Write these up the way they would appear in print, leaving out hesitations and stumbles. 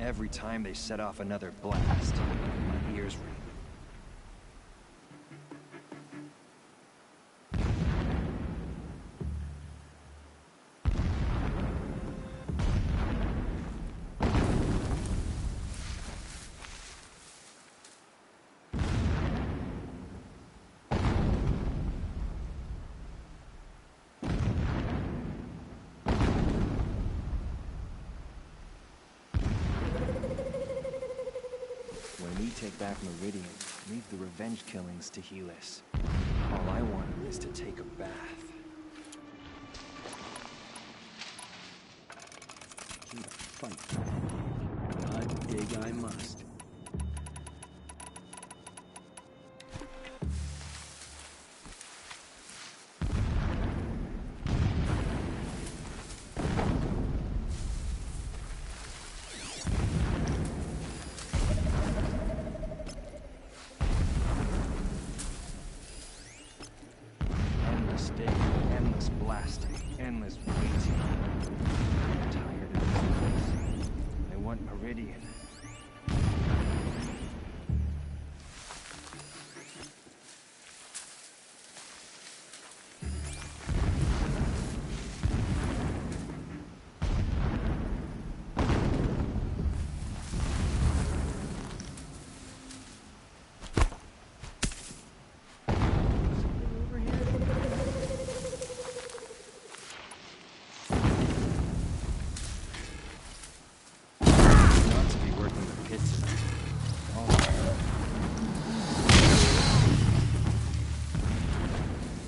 Every time they set off another blast, my ears ring. When we take back Meridian, leave the revenge killings to Helis. All I want is to take a bath. Keep fighting. God dig I must. Endless day, endless blasting, endless waiting. I'm tired of this place. I want Meridian. Not to be working the pits in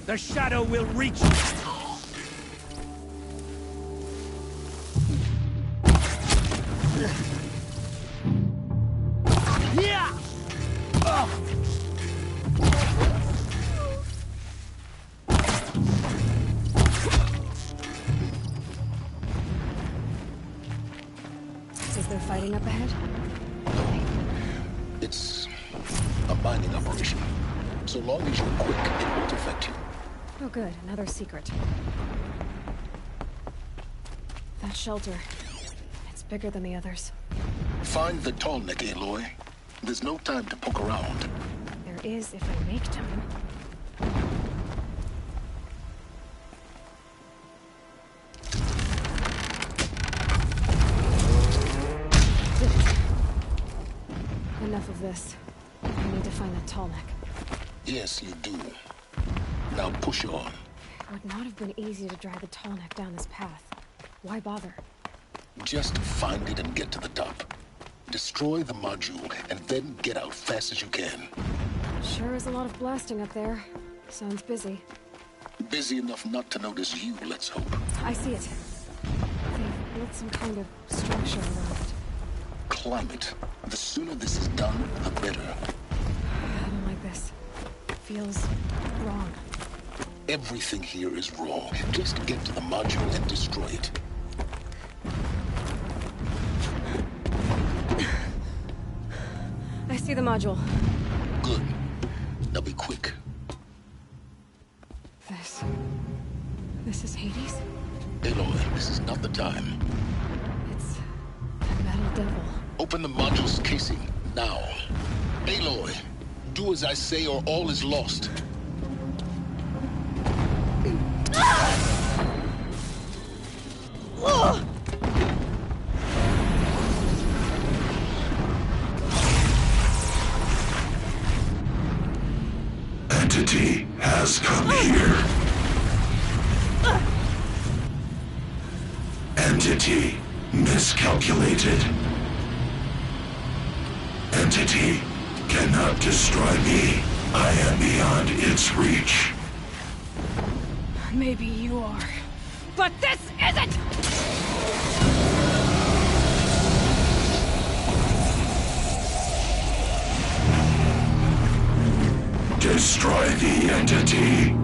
The shadow will reach you. Yeah! Is there fighting up ahead? It's a mining operation. So long as you're quick, it won't affect you. Oh good, another secret. That shelter. It's bigger than the others. Find the tall neck, Aloy. There's no time to poke around. There is if I make time. Enough of this. I need to find that tall neck. Yes, you do. Now push on. It would not have been easy to drag the tall neck down this path. Why bother? Just find it and get to the top. Destroy the module, and then get out fast as you can. Sure is a lot of blasting up there. Sounds busy. Busy enough not to notice you, let's hope. I see it. They've built some kind of structure around it. Climb it. The sooner this is done, the better. I don't like this. Feels wrong. Everything here is wrong. Just get to the module and destroy it. I see the module. Good. Now be quick. This is Hades? Aloy, this is not the time. It's a metal devil. Open the module's casing, now. Aloy, do as I say or all is lost. Entity has come here. Entity miscalculated. Entity cannot destroy me. I am beyond its reach. Maybe you are. But this isn't! Destroy the entity.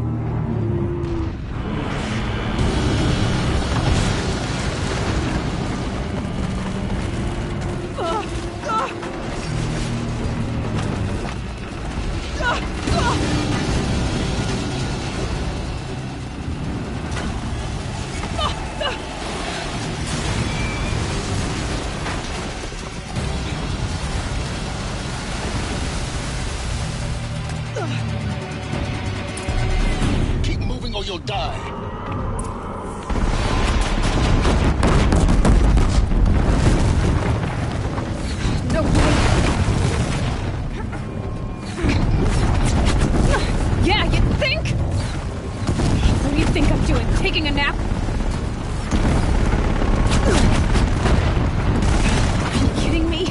Keep moving or you'll die. No way! Yeah, you think? What do you think I'm doing? Taking a nap? Are you kidding me?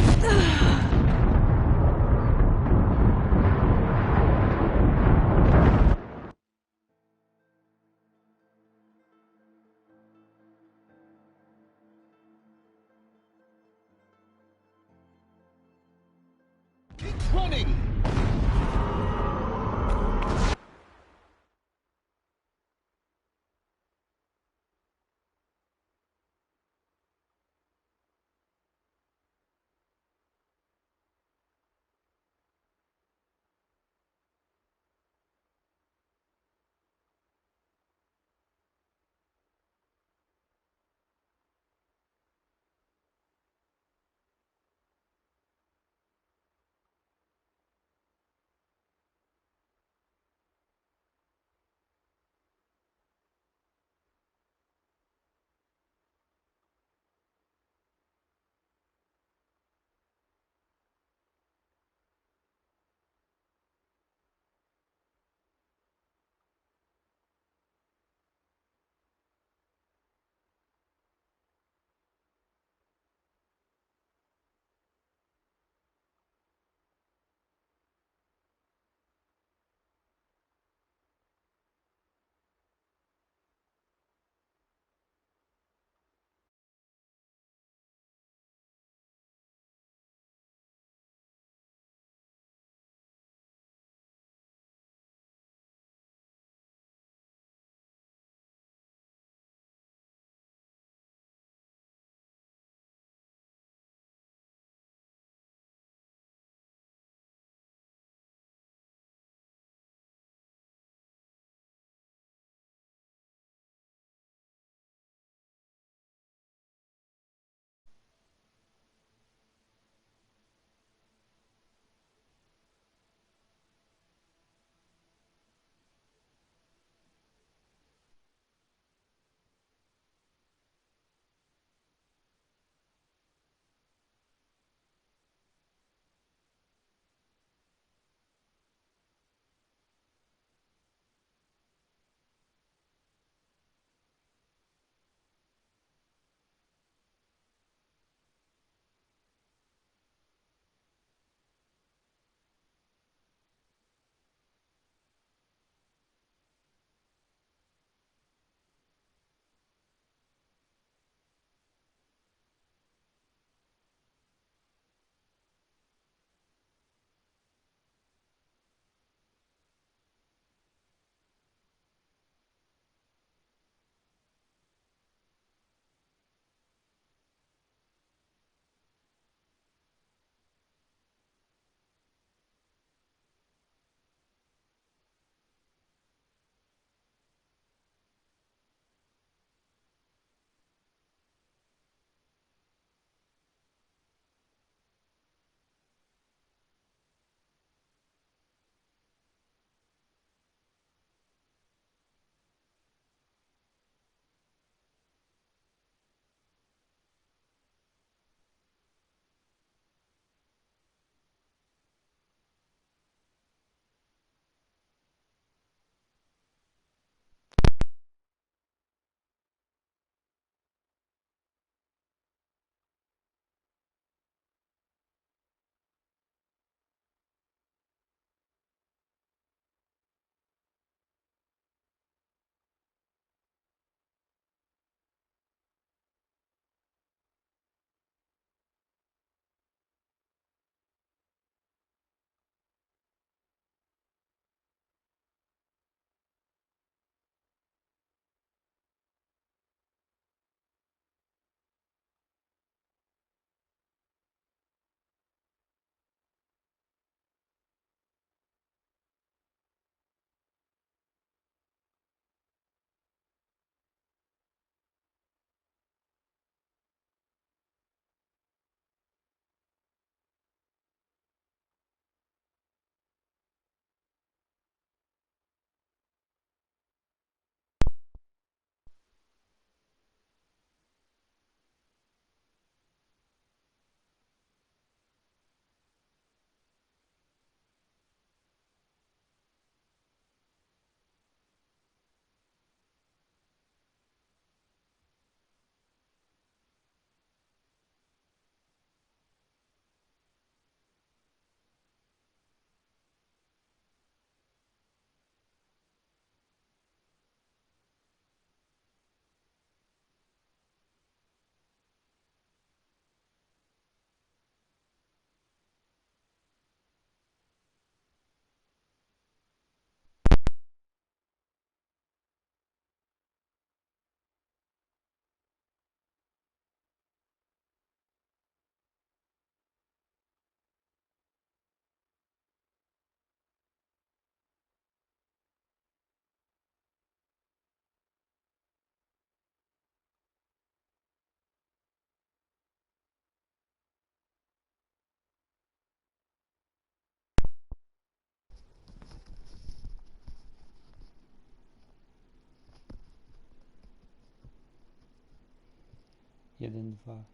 1, 2,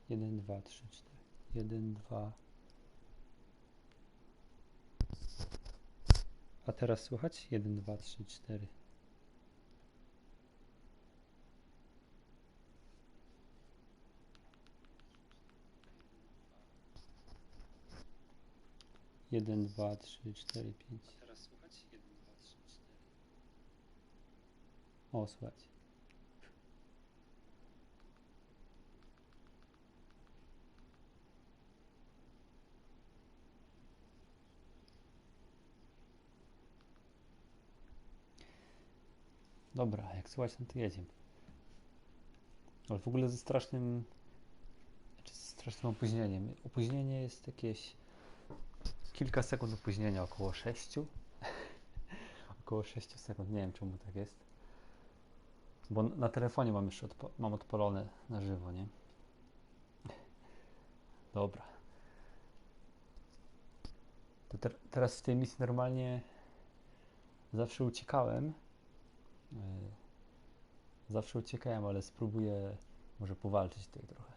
1, 2, 3, 4. 1, 2. A teraz słychać? 1, 2, 3, 4. Jeden, dwa, trzy, cztery, pięć. A teraz słuchać? 1, 2, 3, 4. O, słuchać. Dobra, jak słuchać, no to jedziemy. Ale w ogóle ze strasznym opóźnieniem. Opóźnienie jest jakieś kilka sekund opóźnienia, około 6. Około 6 sekund, nie wiem czemu tak jest. Bo na telefonie mam jeszcze mam odpalone na żywo, nie? Dobra. To teraz w tej misji normalnie zawsze uciekałem. Zawsze uciekałem, ale spróbuję może powalczyć tutaj trochę.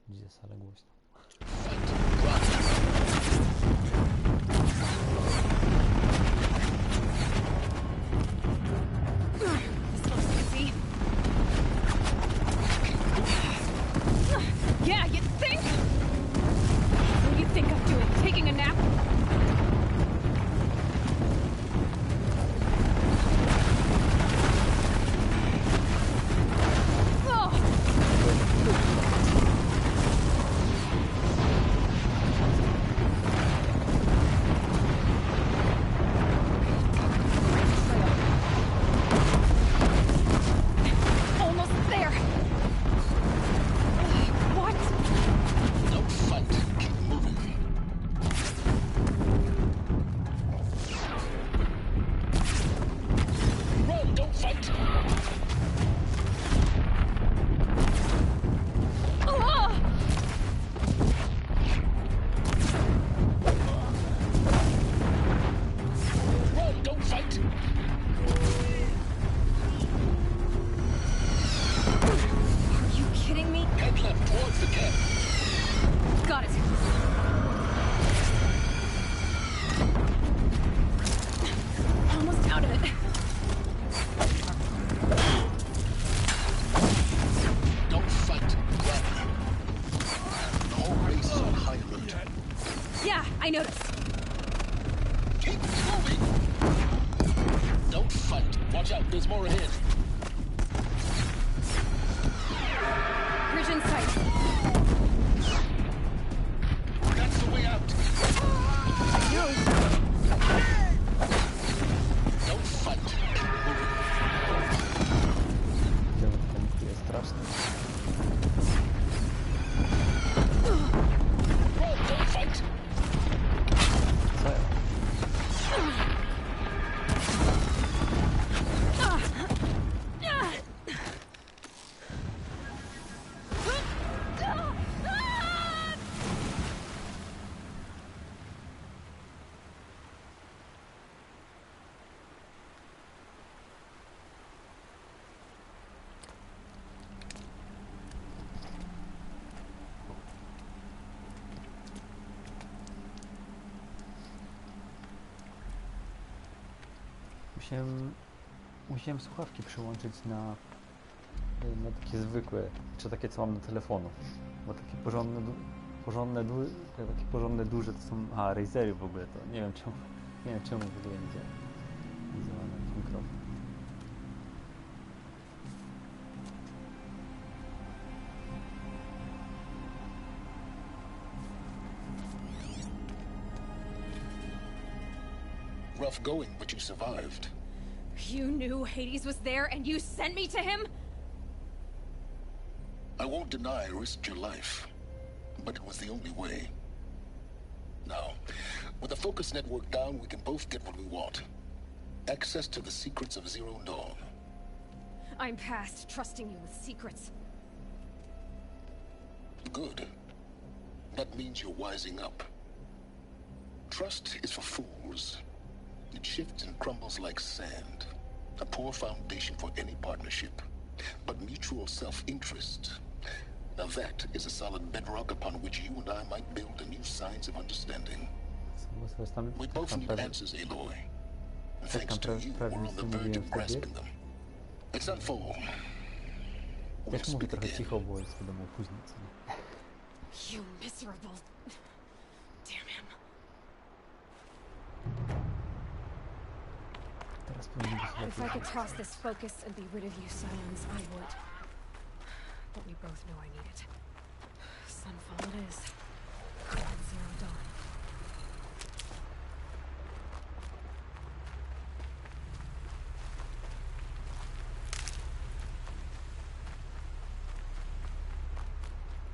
Gdzie jest, ale głośno. Yeah, you think? What do you think I'm doing? Taking a nap? I noticed. Keep moving! Don't fight. Watch out, there's more ahead. Bridge in sight. That's the way out. No. Don't fight. To jest straszne. Run, don't fight. Musiałem słuchawki przełączyć na takie zwykłe, czy takie co mam na telefonu, bo takie porządne duże to są, Razery w ogóle, to nie wiem czemu w ogóle nie działa na mikrofon. Rough going, but you survived. You knew Hades was there and you sent me to him? I won't deny I risked your life, but it was the only way. Now, with the focus network down, we can both get what we want. Access to the secrets of Zero Dawn. I'm past trusting you with secrets. Good. That means you're wising up. Trust is for fools. It shifts and crumbles like sand. A poor foundation for any partnership. But mutual self-interest. Now that is a solid bedrock upon which you and I might build a new science of understanding. We both need answers, Aloy. And thanks to you, we're on the verge of grasping them. Let's unfold. We'll Też mówię speak trochę again. cicho, bo jest wiadomo później, co nie? You miserable. Damn him. Teraz powinien być If I lepiej. could toss this focus and be rid of you, Silence, I would. But we both know I need it. Sunfall it is. And Zero Dawn.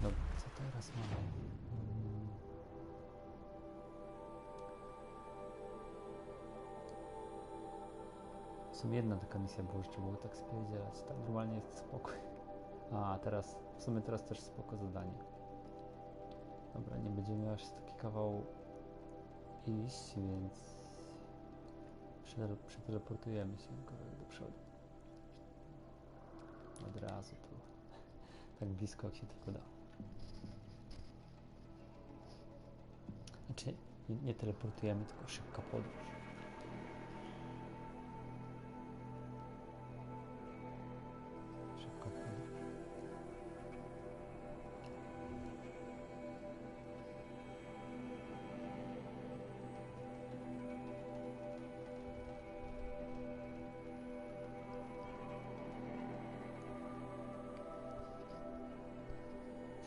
Dobra, co teraz mamy? W sumie jedna taka misja była, jeszcze było tak spierdzielać. Tam normalnie jest spokój. A, teraz, w sumie teraz też spoko zadanie. Dobra, nie będziemy aż taki kawał iść, więc przeteleportujemy się kawałek do przodu. Od razu tu. Tak blisko jak się tylko da. Znaczy, nie teleportujemy, tylko szybka podróż. Szybka podróż.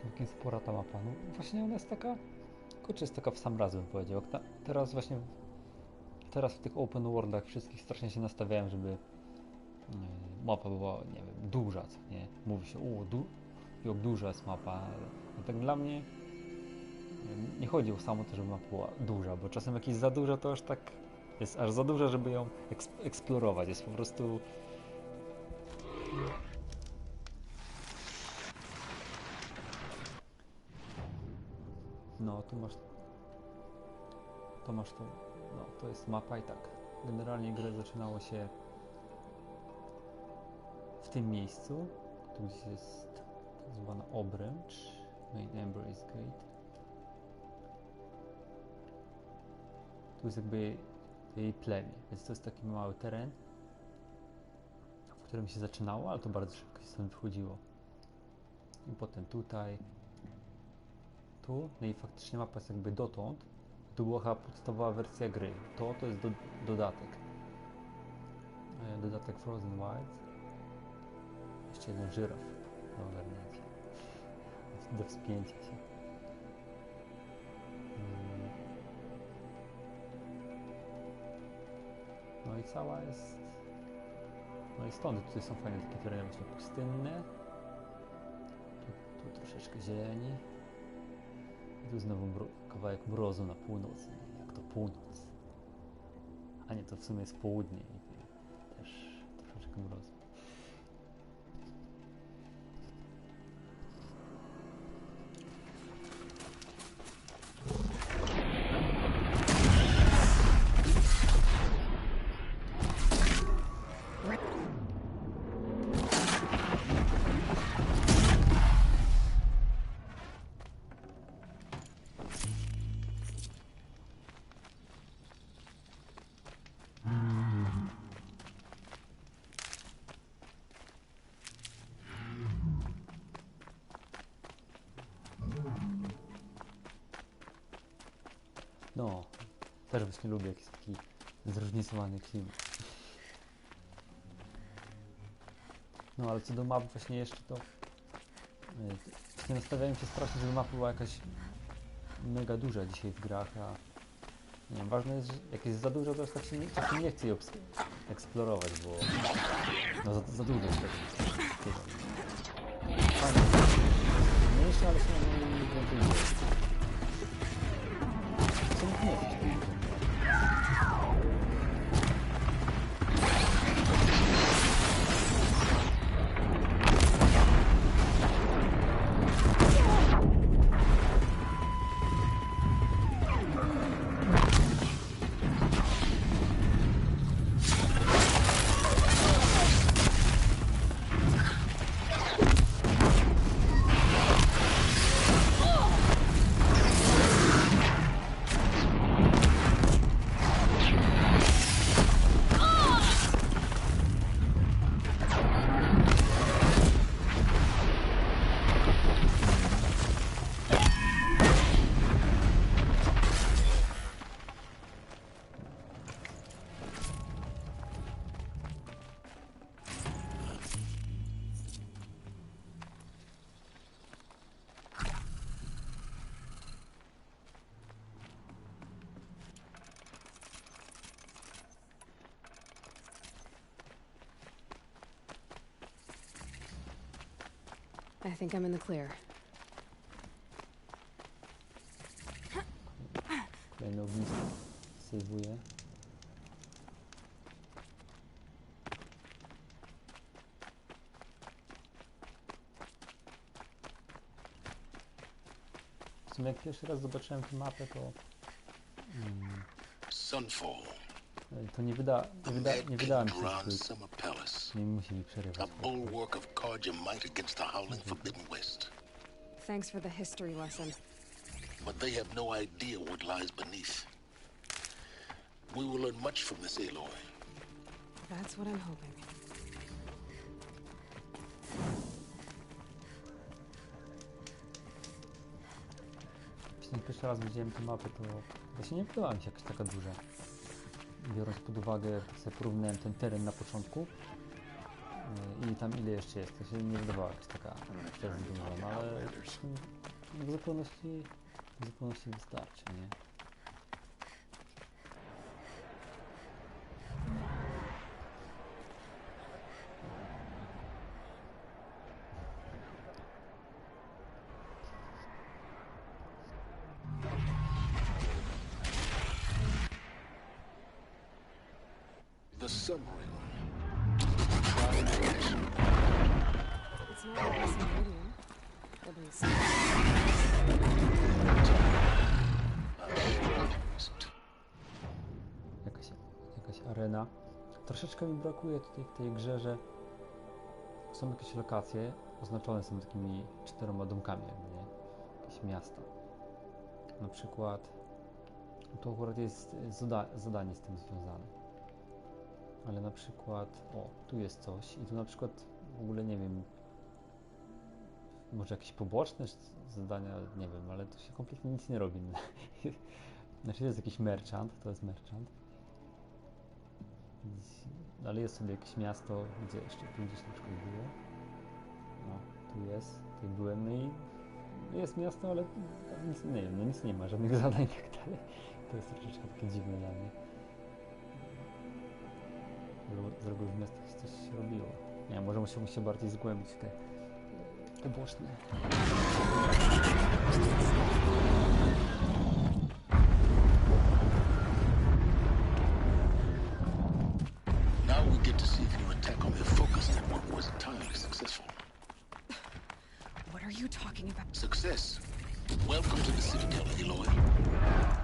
Całkiem spora ta mapa. No właśnie ona jest taka... Kurczę, jest taka w sam raz bym powiedział. Teraz właśnie... Teraz w tych open worldach wszystkich strasznie się nastawiałem, żeby mapa była, nie wiem, duża, co nie? Mówi się, jak duża jest mapa. No tak dla mnie nie chodzi o samo to, żeby mapa była duża, bo czasem jak jest za duża, to aż tak jest aż za duża, żeby ją eksplorować. Jest po prostu... No, tu masz to, no, to jest mapa i tak. Generalnie grę zaczynało się w tym miejscu. Tu gdzieś jest tak zwana obręcz. Main Embrace Gate. Tu jest jakby jej plemię, więc to jest taki mały teren, w którym się zaczynało, ale to bardzo szybko się stąd wychodziło. I potem tutaj, tu, no i faktycznie mapa jest jakby dotąd. Tu była chyba podstawowa wersja gry. To jest dodatek. Dodatek Frozen Wilds. Jeszcze jeden żyraf do ogarnięcia. Do wspięcia się. No i cała jest... No i stąd tutaj są fajne takie tereny właśnie pustynne. Tu troszeczkę zieleni. I tu znowu kawałek mrozu na północ. Jak to północ? A nie, to w sumie jest południe i też troszeczkę mrozu. No, też właśnie lubię, jak jest taki zróżnicowany klimat. No, ale co do map właśnie jeszcze to... Nie nastawiałem się strasznie, żeby mapa była jakaś mega duża dzisiaj w grach, a... Nie wiem, ważne jest, że jak jest za dużo, to tak się nie chce jej eksplorować, bo... No, za dużo jest tego. Fajnie. Mniejsze, ale się nie więcej dzieje. Nie chcę. I think I'm in the clear. Kolejny ognisko. Sejwuję. W sumie jak pierwszy raz zobaczyłem tę mapę, Sunfall. to nie wydała mi się zbyt. Nie musi mi przerywać. A bulwark of Carja might against the howling forbidden west. Thanks for the history lesson. But they have no idea what lies beneath. We will learn much from this Aloy. That's what I'm hoping. Jak pierwszy raz widziałem tę mapę, to właśnie nie wydała mi się jakaś taka duża. Biorąc pod uwagę, jak sobie porównałem ten teren na początku i tam ile jeszcze jest, to się nie wydawała jakaś taka duża, ale w zupełności wystarczy, nie? The submarine. It's not always medium. Nobody's Jakaś arena. Troszeczkę mi brakuje tutaj w tej grze, że są jakieś lokacje oznaczone są takimi 4 domkami, jakby, nie? Jakieś miasta. Na przykład tu akurat jest zadanie z tym związane. Ale na przykład, tu jest coś i tu na przykład w ogóle nie wiem, może jakieś poboczne zadania, nie wiem, ale tu się kompletnie nic nie robi. Znaczy jest jakiś merchant, to jest merchant. Ale jest sobie jakieś miasto, gdzie jeszcze tu gdzieś na przykład było. No, tu jest, tutaj byłem, no i jest miasto, ale nic, nie wiem, no nic nie ma, żadnych zadań i tak dalej. To jest troszeczkę takie dziwne dla mnie. Z reguły w miastach coś robiło. Nie wiem, może musimy się bardziej zgłębić w te poboczne. Now we get to see if your attack on their focus network was entirely successful. What are you talking about? Success. Welcome to the Citadel, Aloy.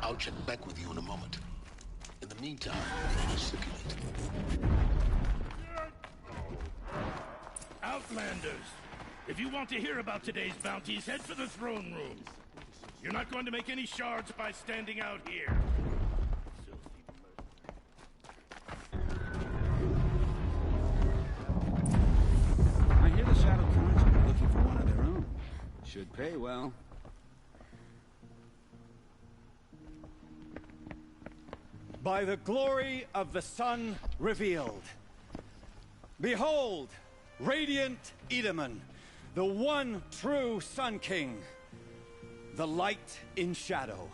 I'll check back with you in a moment. In the meantime, circulate. Outlanders! If you want to hear about today's bounties, head for the throne room. You're not going to make any shards by standing out here. I hear the Shadow Counts are looking for one of their own. Should pay well. By the glory of the sun revealed. Behold, radiant Edaman, the one true Sun King, the light in shadow,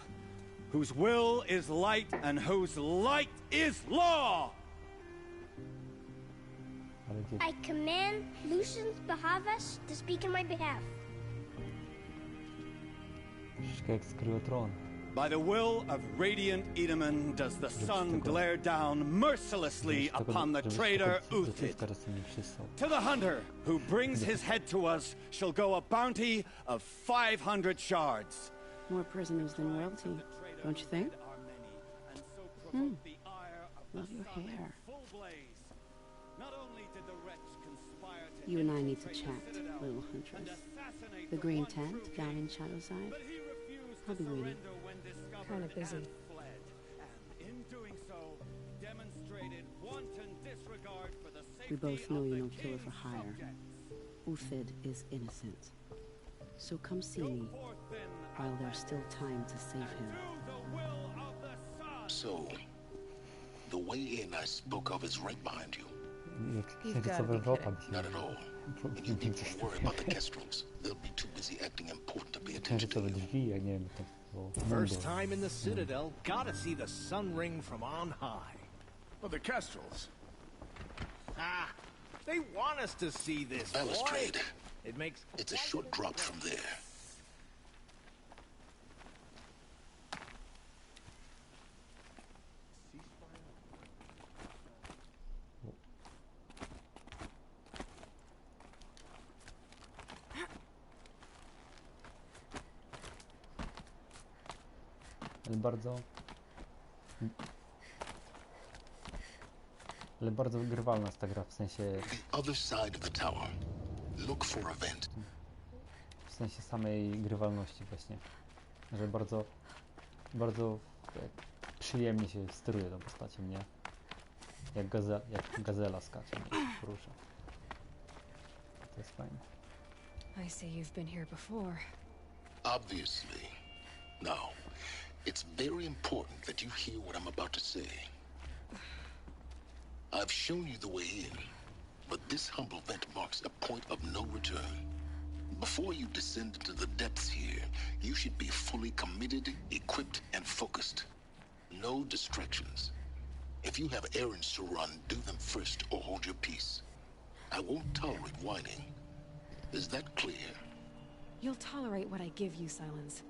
whose will is light and whose light is law! I command Lucius Bahavas to speak in my behalf. By the will of radiant Edaman does the sun glare down mercilessly upon the traitor Uthid. To the hunter who brings his head to us shall go a bounty of 500 shards. More prisoners than royalty, don't you think? Love your hair. You and I need to chat, little huntress. The green tent down in Shadowside. I'll be waiting. Kind of busy. We both know you're no killer for hire. Uthid is innocent. So come see me while there's still time to save him. So, the way in I spoke of is right behind you. Not at all. And you need to worry about the Kestrels. They'll be too busy acting important to pay attention to you. First time in the Citadel, gotta see the sun ring from on high. Well, the Kestrels. Ah, they want us to see this, Balustrade. It makes... It's a short drop from there. Ale bardzo wygrywalna jest ta gra, w sensie... The other side of the tower. Look for a vent. W sensie samej grywalności właśnie. Że bardzo przyjemnie się steruje tą postacią, nie? Jak gazela skacze, nie? Porusza. To jest fajne. I see you've been here before. Obviously. Now, it's very important that you hear what I'm about to say. I've shown you the way in, but this humble vent marks a point of no return. Before you descend into the depths here, you should be fully committed, equipped, and focused. No distractions. If you have errands to run, do them first or hold your peace. I won't tolerate whining. Is that clear? You'll tolerate what I give you, Silence.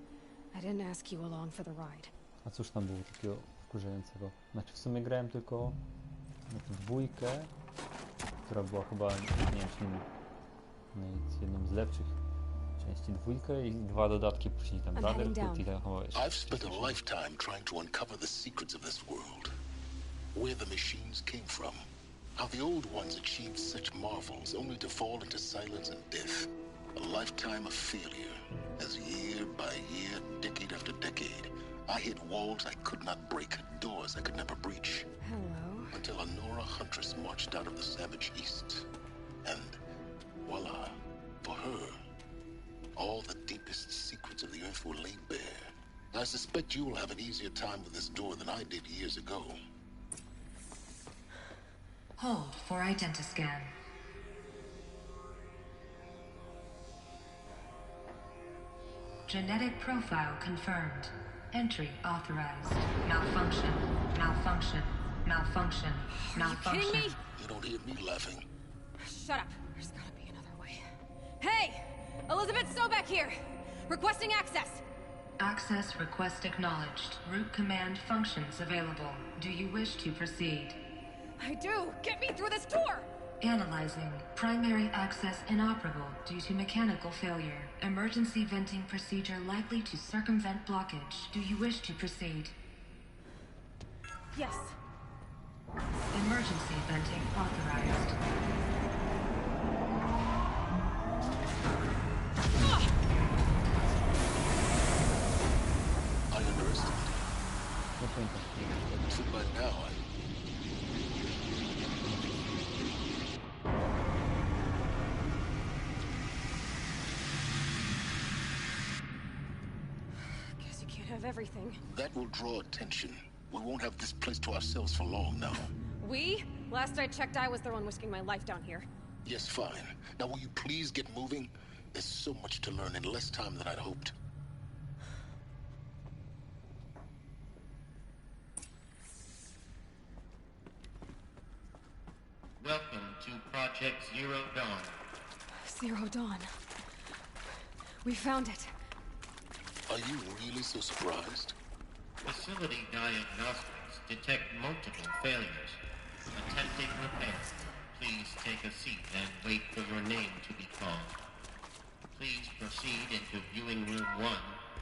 I didn't ask you along for the ride. A cóż tam było takiego wkurzającego? Znaczy w sumie grałem tylko w dwójkę, która była chyba, nie wiem, jedną z lepszych części, dwójkę i dwa dodatki później tam Brotherhood i tam chyba jeszcze. I've spent a lifetime trying to uncover the secrets of this world. Where the machines came from. How the old ones achieved such marvels only to fall into silence and death. A lifetime of failure. As year by year, decade after decade, I hit walls I could not break, doors I could never breach. Hello. Until a Nora huntress marched out of the savage east. And voila, for her, all the deepest secrets of the earth were laid bare. I suspect you will have an easier time with this door than I did years ago. Hold for identiscan. Genetic profile confirmed. Entry authorized. Malfunction. Malfunction. Malfunction. Malfunction. Are you kidding me? You don't hear me laughing. Shut up. There's gotta be another way. Hey! Elizabeth Sobeck here! Requesting access! Access request acknowledged. Root command functions available. Do you wish to proceed? I do! Get me through this door! Analyzing. Primary access inoperable due to mechanical failure. Emergency venting procedure likely to circumvent blockage. Do you wish to proceed? Yes. Emergency venting authorized. I underestimated. So by now, Guess you can't have everything. That will draw attention. We won't have this place to ourselves for long now. We? Last I checked, I was the one risking my life down here. Yes, fine. Now will you please get moving? There's so much to learn in less time than I'd hoped. Welcome to Project Zero Dawn. Zero Dawn. We found it. Are you really so surprised? Facility diagnostics detect multiple failures. Attempting repair. Please take a seat and wait for your name to be called. Please proceed into viewing room 1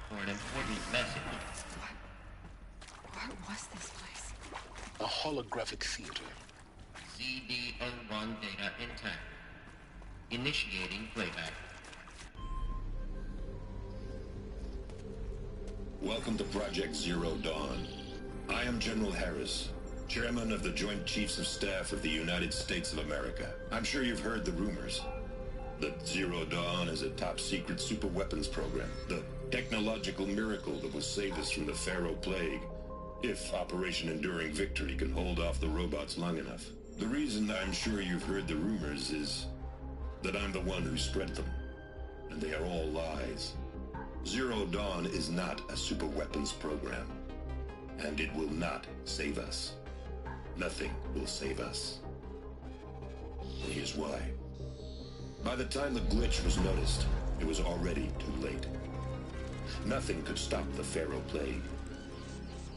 for an important message. What was this place? A holographic theater. ZB-01 data intact. Initiating playback. Welcome to Project Zero Dawn. I am General Harris, Chairman of the Joint Chiefs of Staff of the United States of America. I'm sure you've heard the rumors that Zero Dawn is a top-secret superweapons program, the technological miracle that will save us from the Pharaoh Plague, if Operation Enduring Victory can hold off the robots long enough. The reason I'm sure you've heard the rumors is that I'm the one who spread them, and they are all lies. Zero Dawn is not a superweapons program, and it will not save us. Nothing will save us. Here's why. By the time the glitch was noticed, it was already too late. Nothing could stop the Pharaoh Plague.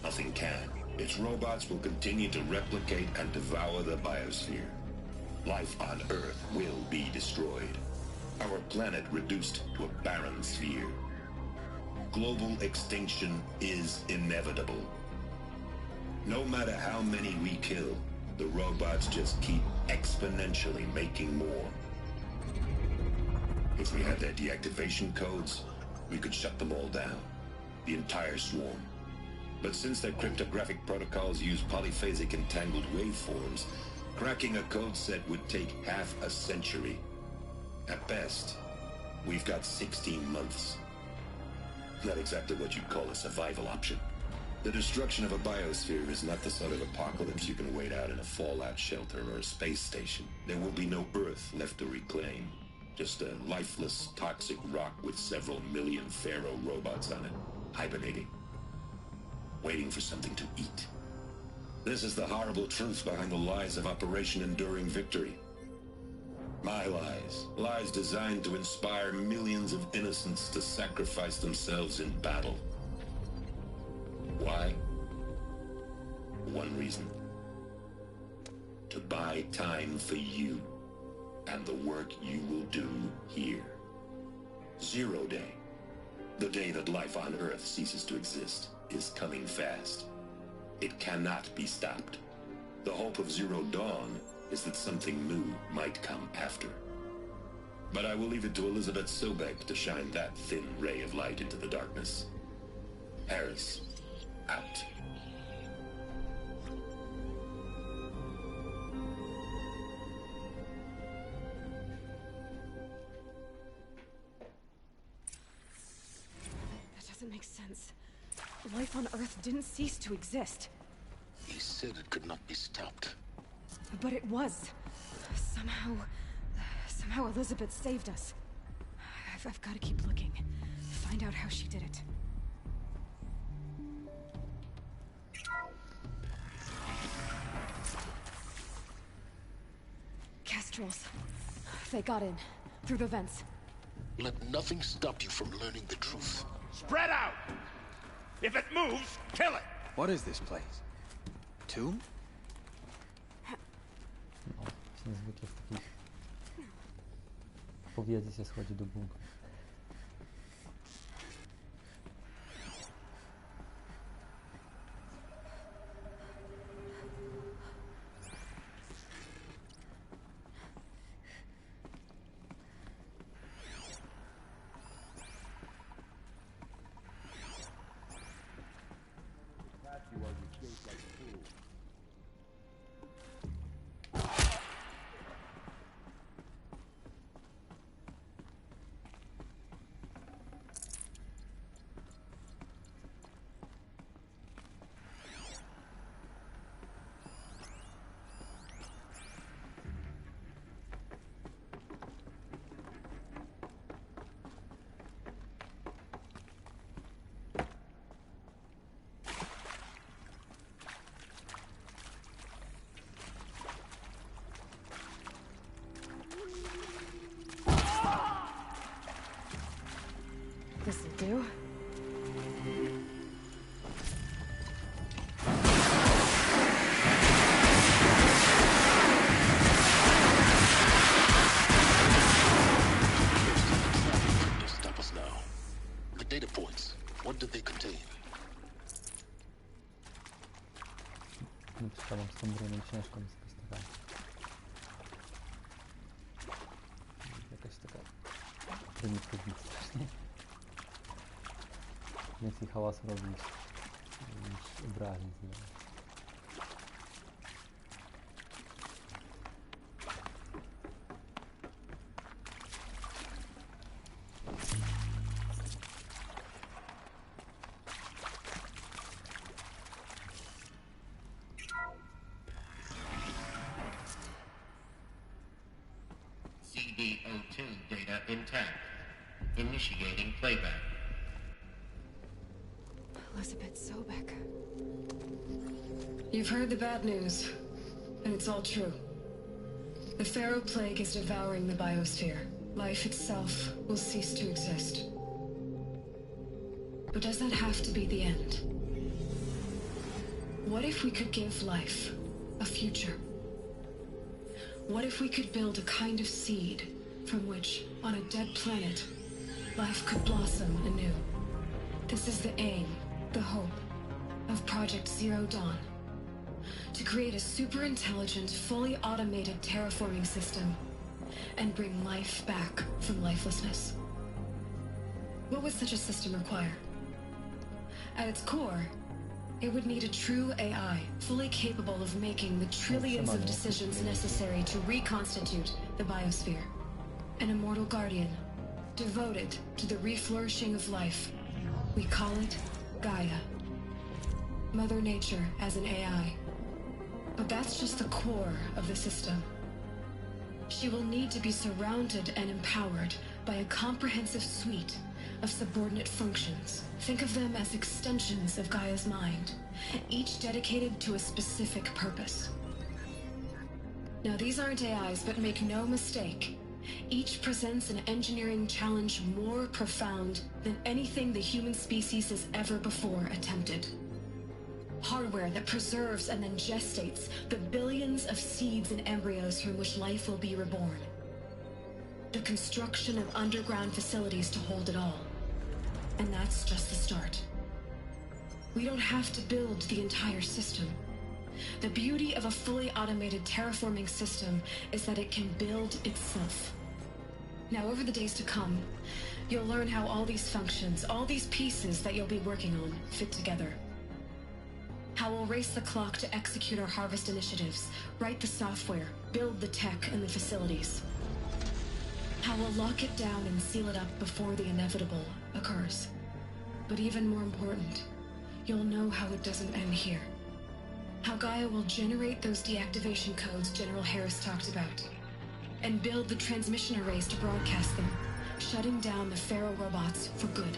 Nothing can. Its robots will continue to replicate and devour the biosphere. Life on Earth will be destroyed. Our planet reduced to a barren sphere. Global extinction is inevitable. No matter how many we kill, the robots just keep exponentially making more. If we had their deactivation codes, we could shut them all down. The entire swarm. But since their cryptographic protocols use polyphasic entangled waveforms, cracking a code set would take half a century. At best, we've got 16 months. Not exactly what you'd call a survival option. The destruction of a biosphere is not the sort of apocalypse you can wait out in a fallout shelter or a space station. There will be no Earth left to reclaim. Just a lifeless, toxic rock with several million Pharaoh robots on it, hibernating. Waiting for something to eat. This is the horrible truth behind the lies of Operation Enduring Victory. My lies. Lies designed to inspire millions of innocents to sacrifice themselves in battle. Why? One reason. To buy time for you and the work you will do here. 0 Day. The day that life on Earth ceases to exist is coming fast. It cannot be stopped. The hope of Zero Dawn is that something new might come after. But I will leave it to Elizabeth Sobek to shine that thin ray of light into the darkness. Harris, out. That doesn't make sense. Life on Earth didn't cease to exist. He said it could not be stopped. But it was. Somehow Elizabeth saved us. I've got to keep looking. Find out how she did it. Kestrels. They got in. Through the vents. Let nothing stop you from learning the truth. Spread out! If it moves, kill it! What is this place? Tomb? No, niezwykle z takich powiedzi się schodzi do bunkru. This'll do. To stop us now. The data points. What did they contain? No przypadam z tą bronią ciężką jest jakaś taka prymitywna strasznie. Więcej hałasu robić niż obrażeń zdaje. CD02 data intact. Initiating playback. Elizabeth Sobek. You've heard the bad news, and it's all true. The Pharaoh Plague is devouring the biosphere. life itself will cease to exist. But does that have to be the end? What if we could give life a future? What if we could build a kind of seed from which, on a dead planet, life could blossom anew? This is the aim, the hope, of Project Zero Dawn. To create a super-intelligent, fully automated terraforming system and bring life back from lifelessness. What would such a system require? At its core, it would need a true AI, fully capable of making the trillions of decisions necessary to reconstitute the biosphere. An immortal guardian, devoted to the reflourishing of life. We call it Gaia. Mother Nature as an AI. But that's just the core of the system. She will need to be surrounded and empowered by a comprehensive suite of subordinate functions. Think of them as extensions of Gaia's mind, each dedicated to a specific purpose. Now, these aren't AIs, but make no mistake, each presents an engineering challenge more profound than anything the human species has ever before attempted. Hardware that preserves and then gestates the billions of seeds and embryos from which life will be reborn. The construction of underground facilities to hold it all. And that's just the start. We don't have to build the entire system. The beauty of a fully automated terraforming system is that it can build itself. Now, over the days to come, you'll learn how all these functions, all these pieces that you'll be working on, fit together. How we'll race the clock to execute our harvest initiatives, write the software, build the tech and the facilities. How we'll lock it down and seal it up before the inevitable occurs. But even more important, you'll know how it doesn't end here. How Gaia will generate those deactivation codes General Harris talked about, and build the transmission arrays to broadcast them, shutting down the Pharaoh robots for good.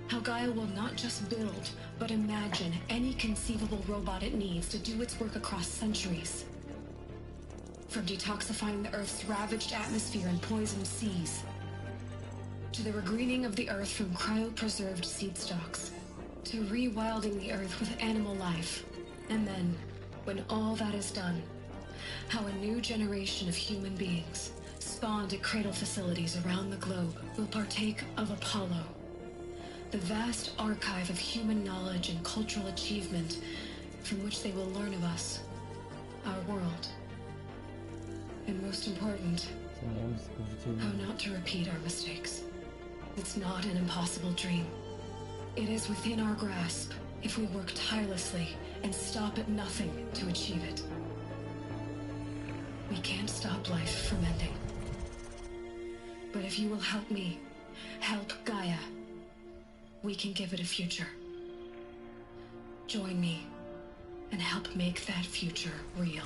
How Gaia will not just build, but imagine any conceivable robot it needs to do its work across centuries. From detoxifying the Earth's ravaged atmosphere and poisoned seas, to the regreening of the Earth from cryopreserved seed stocks, to rewilding the Earth with animal life. And then, when all that is done, how a new generation of human beings, spawned at cradle facilities around the globe, will partake of Apollo, the vast archive of human knowledge and cultural achievement from which they will learn of us, our world. And most important, how not to repeat our mistakes. It's not an impossible dream. It is within our grasp if we work tirelessly and stop at nothing to achieve it. We can't stop life from ending. But if you will help me, help Gaia, we can give it a future. Join me and help make that future real.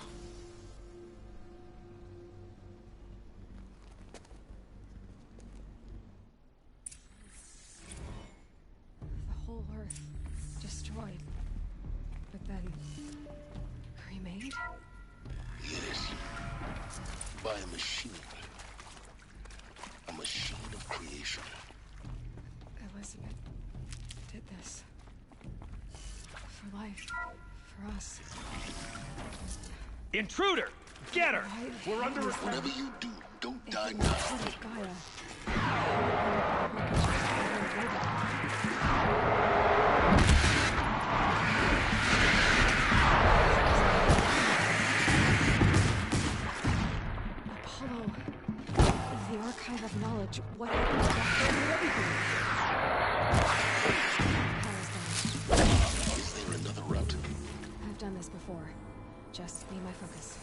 The whole Earth destroyed, but then remade? Yes. By a machine. A machine of creation. Elizabeth did this. For life. For us. Intruder! Get her! We're under arrest. Whatever you do, don't die now. Apollo is the archive of knowledge. What happened to that everything? Is there another route? I've done this before. Just be my focus.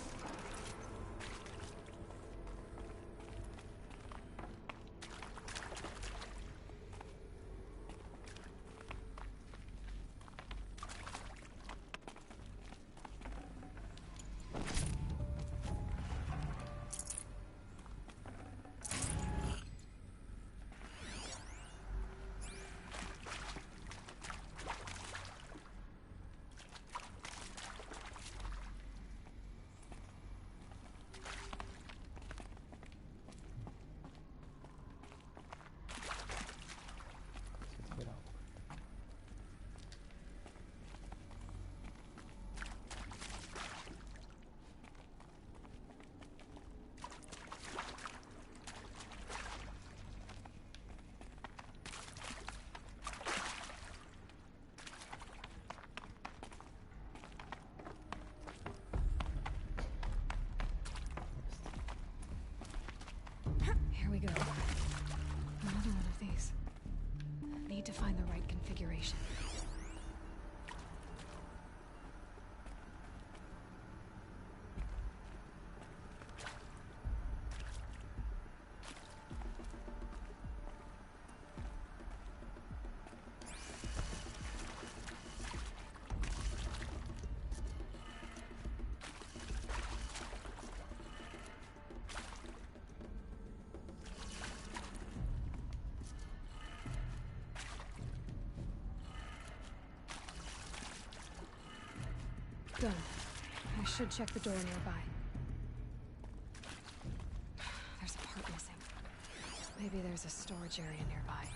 configuration. Done. I should check the door nearby. There's a part missing. Maybe there's a storage area nearby.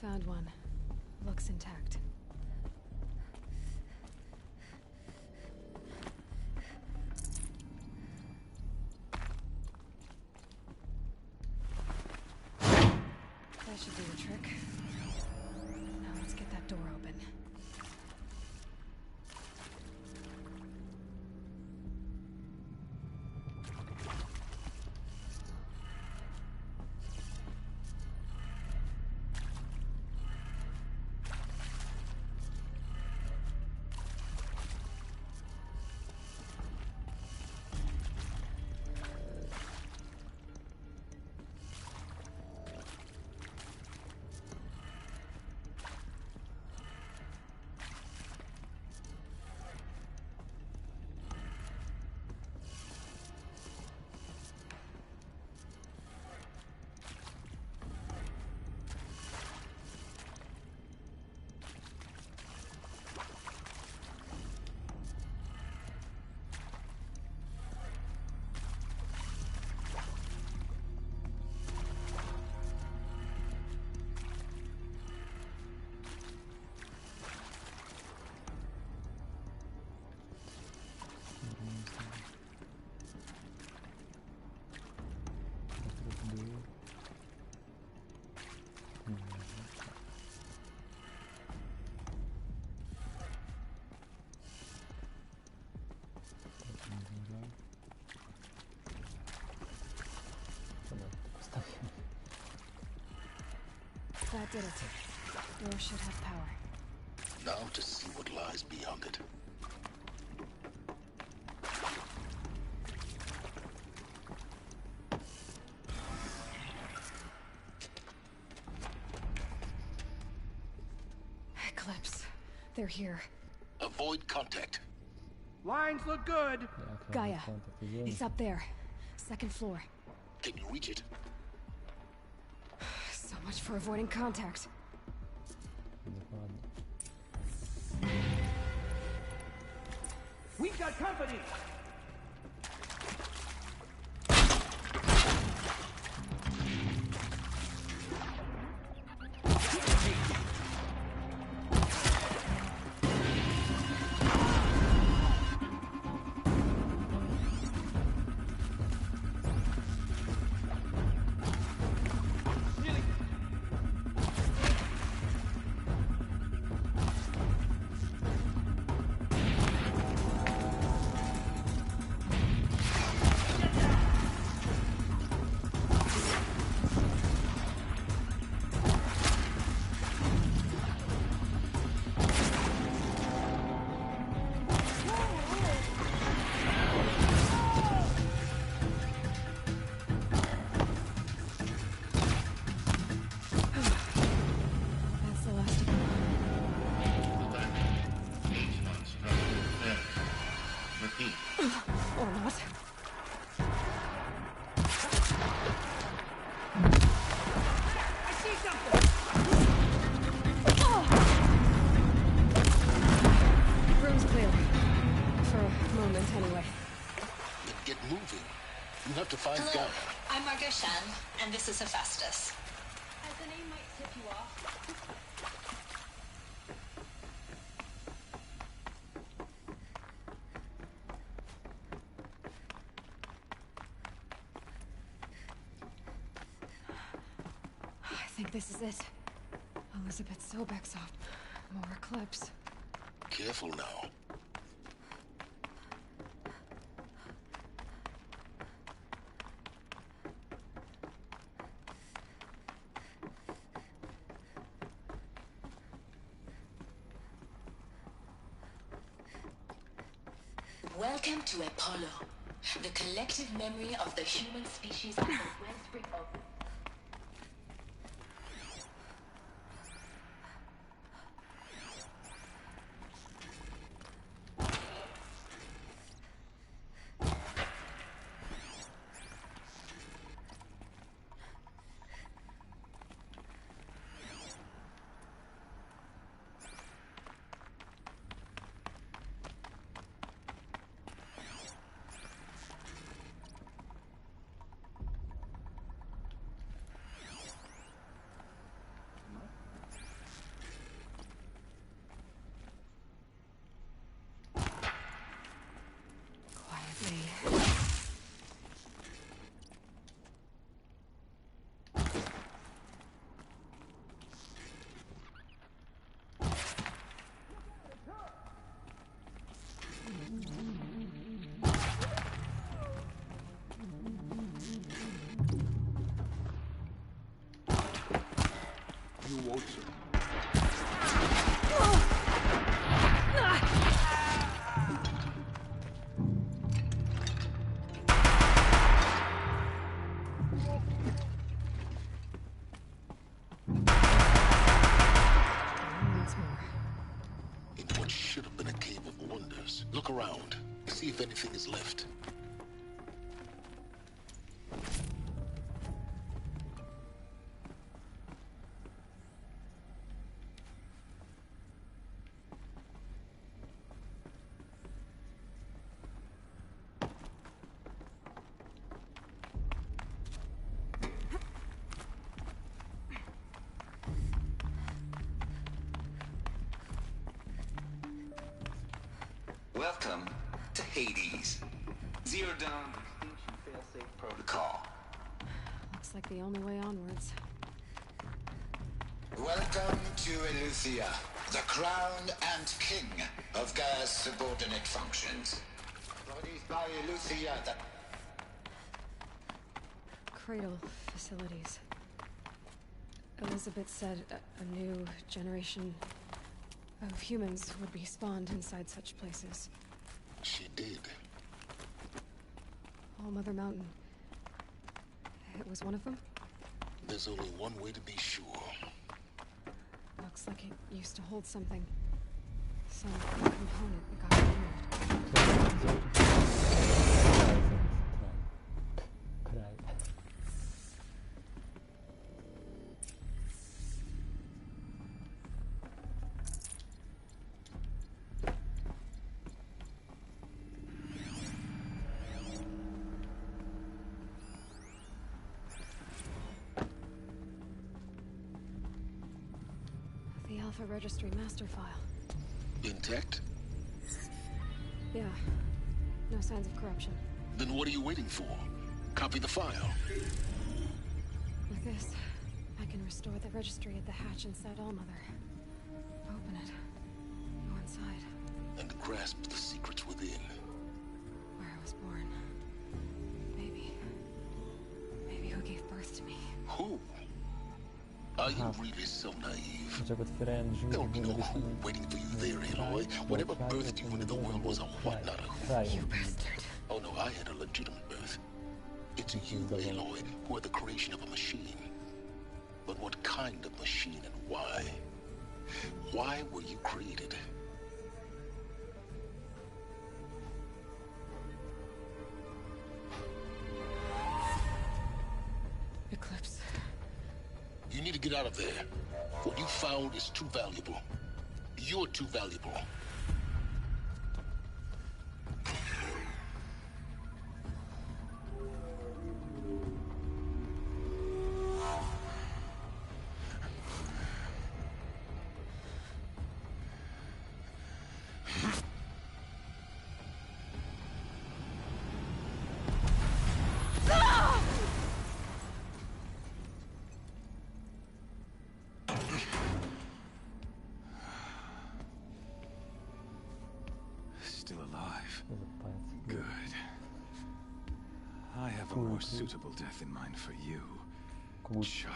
Found one. Looks intact. That should do the trick. Now let's get that door open. That did it. Door should have power. Now to see what lies beyond it. Eclipse. They're here. Avoid contact. Lines look good. Gaia. It's up there. Second floor. Can you reach it? So much for avoiding contact. We've got company. Shan, and this is Hephaestus. As the name might tip you off. I think this is it. Elizabeth Sobek's off. More eclipse. Careful now. Welcome to Apollo, the collective memory of the human species at the wellspring of... You won't, sir. In what should have been a cave of wonders. Look around. See if anything is left. Welcome to Hades. Zero Dawn Extinction Failsafe Protocol. Looks like the only way onwards. Welcome to Eleuthia, the crown and king of Gaia's subordinate functions. For it is by Eleuthia that... Cradle facilities. Elizabeth said a new generation of humans would be spawned inside such places. She did. All Mother Mountain. It was one of them? There's only one way to be sure. Looks like it used to hold something. Some component that got removed. The Alpha Registry master file. Intact? Yeah. No signs of corruption. Then what are you waiting for? Copy the file. With this, I can restore the registry at the hatch inside Allmother. Open it. Go inside. And grasp the secrets within. Where I was born. Maybe who gave birth to me. Who? Are you really so naive? There'll be no who waiting for you there, Aloy. Whatever birthed you into the world was a what, not a who. You bastard. Oh no, I had a legitimate birth. It's you, Aloy, who are the creation of a machine. But what kind of machine and why? Why were you created? Eclipse. You need to get out of there. What you found is too valuable. You're too valuable. alive. Good. I have a more suitable death in mind for you, child.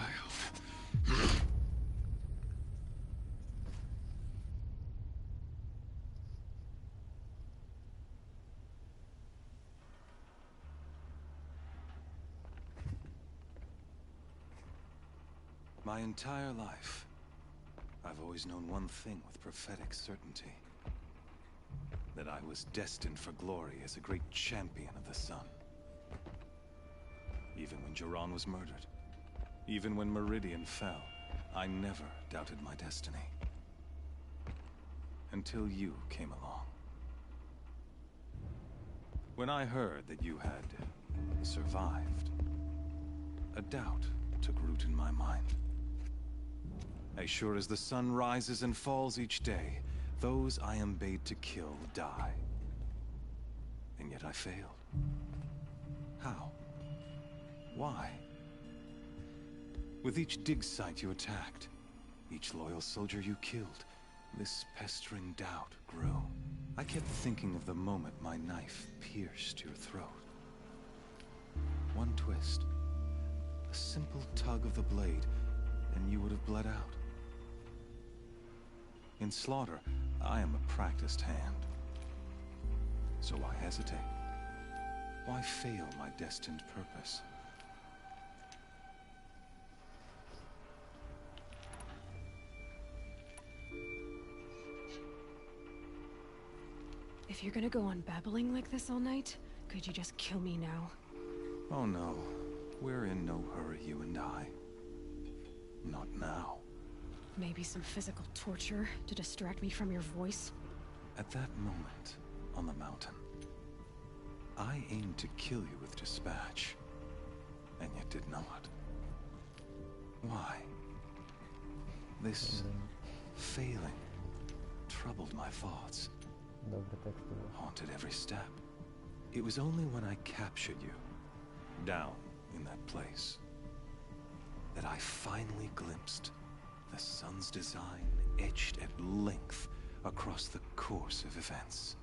My entire life, I've always known one thing with prophetic certainty. That I was destined for glory as a great champion of the sun. Even when Jiran was murdered, even when Meridian fell, I never doubted my destiny. Until you came along. When I heard that you had survived, a doubt took root in my mind. As sure as the sun rises and falls each day, those I am bade to kill die. And yet I failed. How? Why? With each dig site you attacked, each loyal soldier you killed, this pestering doubt grew. I kept thinking of the moment my knife pierced your throat. One twist, a simple tug of the blade, and you would have bled out. In slaughter, I am a practiced hand. So why hesitate? Why fail my destined purpose? If you're gonna go on babbling like this all night, could you just kill me now? Oh no. We're in no hurry, you and I. Not now. Maybe some physical torture to distract me from your voice? At that moment, on the mountain, I aimed to kill you with dispatch, and yet did not. Why? This failing troubled my thoughts, haunted every step. It was only when I captured you, down in that place, that I finally glimpsed the sun's design etched at length across the course of events.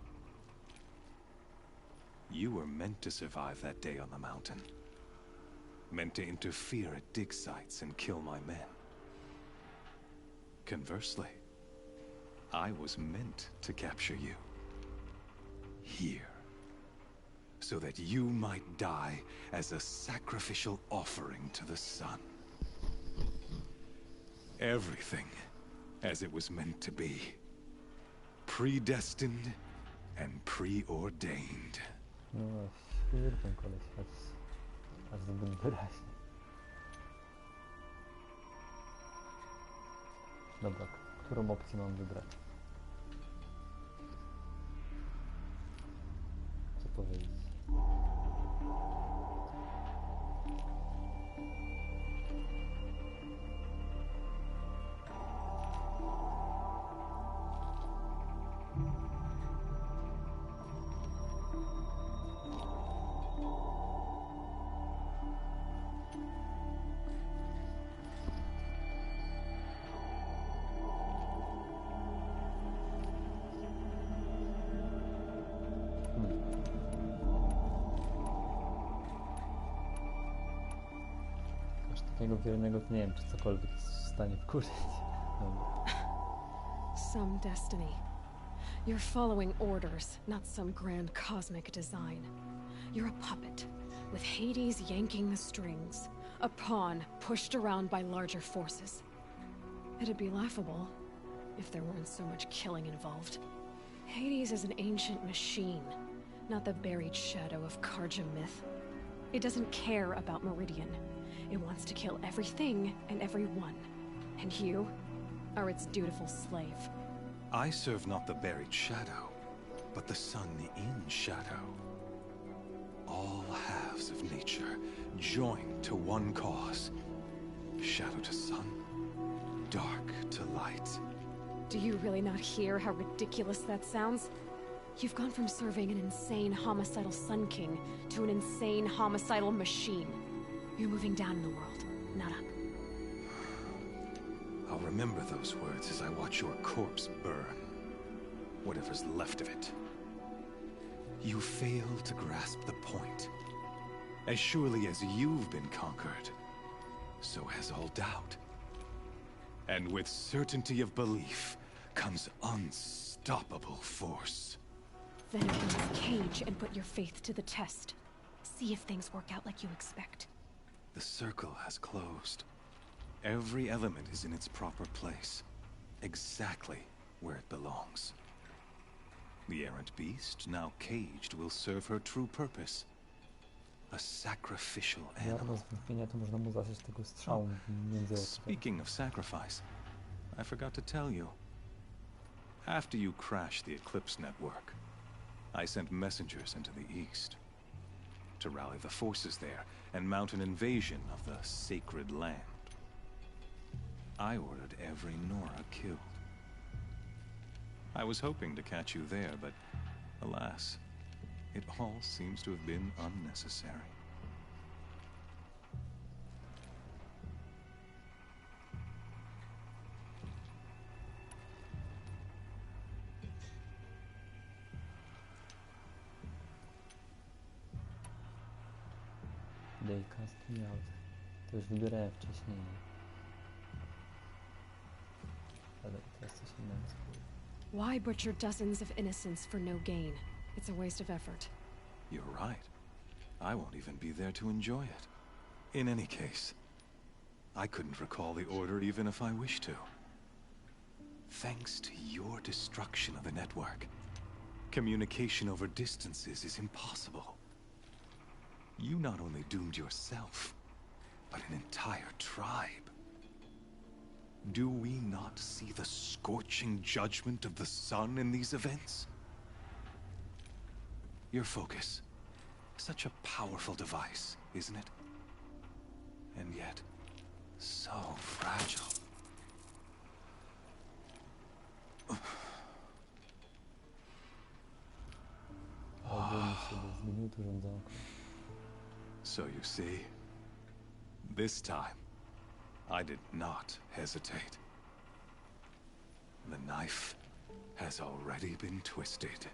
You were meant to survive that day on the mountain. Meant to interfere at dig sites and kill my men. Conversely, I was meant to capture you. Here. So that you might die as a sacrificial offering to the sun. Everything as it was meant to be. Predestined and preordained. No, świr ten koleś, aż zbyt wyraźnie. Dobra, którą opcję mam wybrać? Co powiedzieć? Takiego wiernego to nie wiem, czy cokolwiek jest w stanie wkurzyć. Some destiny. You're following orders, not some grand cosmic design. You're a puppet, with Hades yanking the strings. A pawn pushed around by larger forces. It'd be laughable if there weren't so much killing involved. Hades is an ancient machine, not the buried shadow of Karja myth. It doesn't care about Meridian. It wants to kill everything and everyone. And you are its dutiful slave. I serve not the buried shadow, but the sun in shadow. All halves of nature joined to one cause. Shadow to sun, dark to light. Do you really not hear how ridiculous that sounds? You've gone from serving an insane homicidal Sun King to an insane homicidal machine. You're moving down in the world, not up. I'll remember those words as I watch your corpse burn. Whatever's left of it. You fail to grasp the point. As surely as you've been conquered, so has all doubt. And with certainty of belief comes unstoppable force. Then open this cage and put your faith to the test. See if things work out like you expect. The circle has closed. Every element is in its proper place, exactly where it belongs. The errant beast, now caged, will serve her true purpose. A sacrificial animal. Speaking of sacrifice, I forgot to tell you. After you crashed the Eclipse network, I sent messengers into the east to rally the forces there and mount an invasion of the sacred land. I ordered every Nora killed. I was hoping to catch you there, but alas, it all seems to have been unnecessary. They cast me out. To już wybierałem wcześniej. Ale teraz coś innego. Why butcher dozens of innocents for no gain? It's a waste of effort. You're right. I won't even be there to enjoy it. In any case, I couldn't recall the order even if I wished to. Thanks to your destruction of the network, communication over distances is impossible. You not only doomed yourself, but an entire tribe. Do we not see the scorching judgment of the sun in these events? Your focus. Such a powerful device, isn't it? And yet, so fragile. So you see, this time, I did not hesitate. The knife has already been twisted.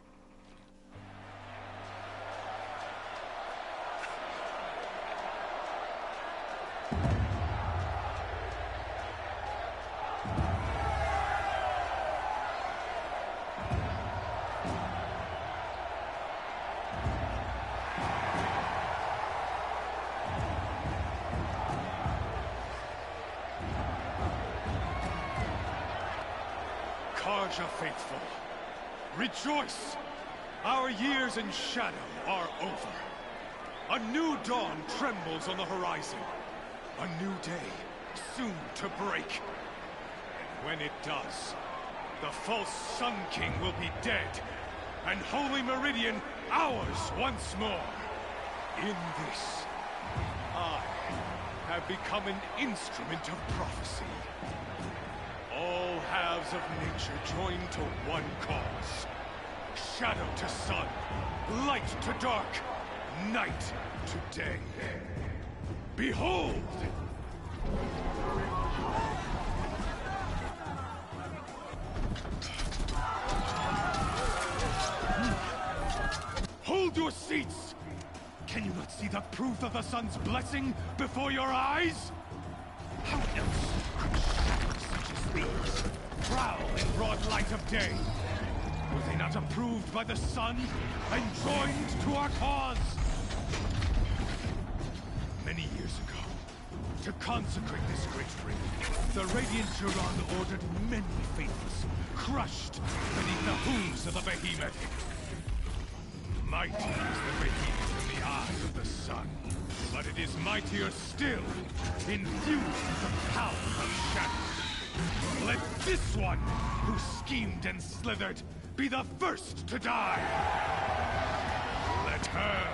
Karja faithful, rejoice! Our years in shadow are over. A new dawn trembles on the horizon. A new day, soon to break. And when it does, the false Sun King will be dead, and Holy Meridian ours once more. In this, I have become an instrument of prophecy. All halves of nature join to one cause. Shadow to sun, light to dark, night to day. Behold! Hold your seats! Can you not see the proof of the sun's blessing before your eyes? How else could shadows such as these prowl in broad light of day? Were they not approved by the sun and joined to our cause? Many years ago, to consecrate this great ring, the Radiant Juron ordered many faithless, crushed beneath the hooves of the behemoth. Mighty is the behemoth in the eye of the sun, but it is mightier still, infused with the power of shadow. Let this one, who schemed and slithered, be the first to die! Let her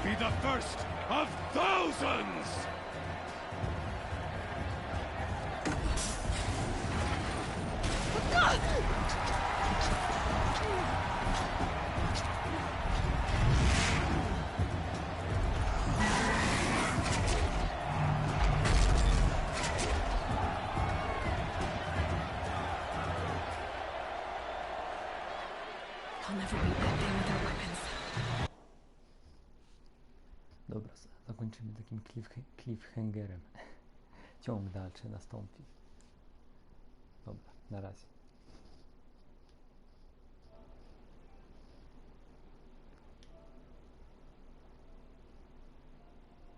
be the first of thousands! I'll never beat that thing with our weapons. takim cliffhangerem. Ciąg dalszy nastąpi. Dobra, na razie.